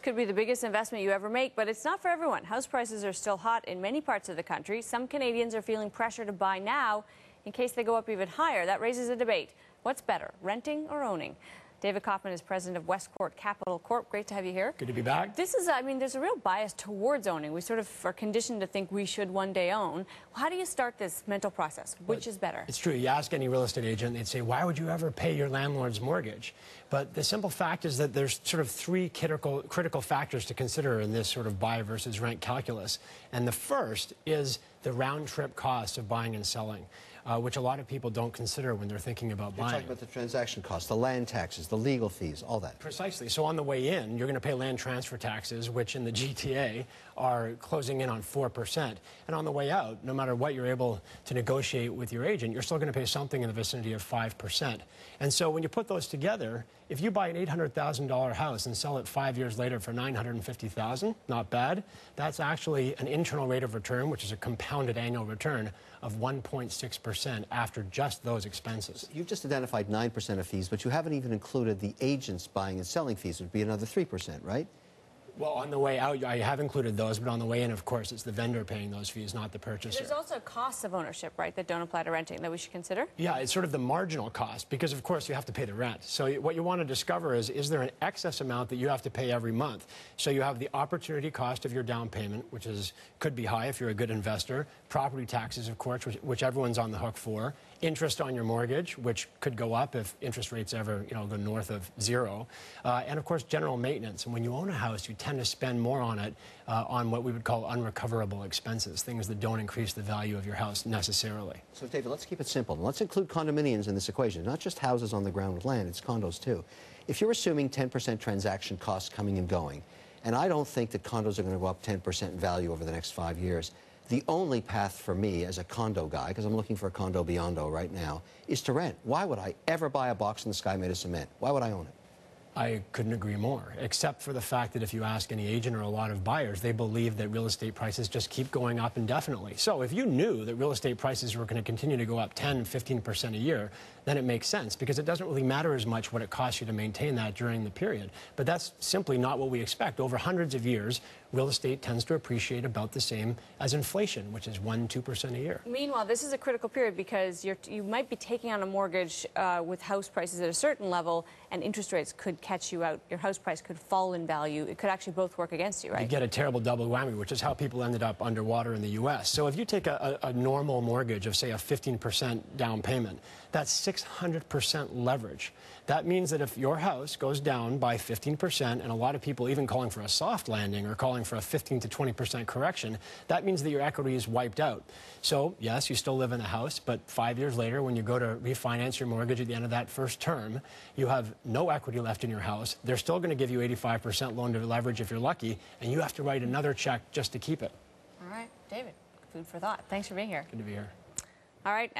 could be the biggest investment you ever make, but it's not for everyone. House prices are still hot in many parts of the country. Some Canadians are feeling pressure to buy now in case they go up even higher. That raises a debate. What's better, renting or owning? David Kaufman is president of Westcourt Capital Corp. Great to have you here. Good to be back. This is, there's a real bias towards owning. We sort of are conditioned to think we should one day own. How do you start this mental process? Which is better? It's true. You ask any real estate agent, they'd say, why would you ever pay your landlord's mortgage? But the simple fact is that there's sort of three critical factors to consider in this sort of buy versus rent calculus. And the first is the round-trip cost of buying and selling, which a lot of people don't consider when they're thinking about buying. You're talking about the transaction costs, the land taxes, the legal fees, all that. Precisely. So on the way in, you're going to pay land transfer taxes, which in the GTA are closing in on 4%. And on the way out, no matter what you're able to negotiate with your agent, you're still going to pay something in the vicinity of 5%. And so when you put those together, if you buy an $800,000 house and sell it 5 years later for $950,000, not bad. That's actually an internal rate of return, which is a compounded annual return of 1.6% after just those expenses. You've just identified 9% of fees, but you haven't even included the agent's buying and selling fees, which would be another 3%, right? Well, on the way out, I have included those, but on the way in, of course, it's the vendor paying those fees, not the purchaser. There's also costs of ownership, right, that don't apply to renting that we should consider? Yeah, it's sort of the marginal cost because, of course, you have to pay the rent. So what you want to discover is there an excess amount that you have to pay every month? So you have the opportunity cost of your down payment, which could be high if you're a good investor, property taxes, of course, which everyone's on the hook for, interest on your mortgage, which could go up if interest rates ever go north of zero, and, of course, general maintenance. And when you own a house, you tend to spend more on it on what we would call unrecoverable expenses, things that don't increase the value of your house necessarily. So, David, let's keep it simple. Let's include condominiums in this equation, not just houses on the ground with land, it's condos too. If you're assuming 10% transaction costs coming and going, and I don't think that condos are going to go up 10% in value over the next 5 years, the only path for me as a condo guy, because I'm looking for a condo beyond-o right now, is to rent. Why would I ever buy a box in the sky made of cement? Why would I own it? I couldn't agree more, except for the fact that if you ask any agent or a lot of buyers, they believe that real estate prices just keep going up indefinitely. So if you knew that real estate prices were going to continue to go up 10, 15% a year, then it makes sense because it doesn't really matter as much what it costs you to maintain that during the period. But that's simply not what we expect. Over hundreds of years, real estate tends to appreciate about the same as inflation, which is 1–2% a year. Meanwhile, this is a critical period because you might be taking on a mortgage with house prices at a certain level, and interest rates could catch you out. Your house price could fall in value. It could actually both work against you, right? You get a terrible double whammy, which is how people ended up underwater in the U.S. So if you take a normal mortgage of, say, a 15% down payment, that's 600% leverage. That means that if your house goes down by 15%, and a lot of people even calling for a soft landing or calling for a 15 to 20% correction, that means that your equity is wiped out. So, yes, you still live in the house, but 5 years later, when you go to refinance your mortgage at the end of that first term, you have no equity left in your house. They're still going to give you 85% loan to leverage if you're lucky, and you have to write another check just to keep it. All right, David, food for thought. Thanks for being here. Good to be here. All right.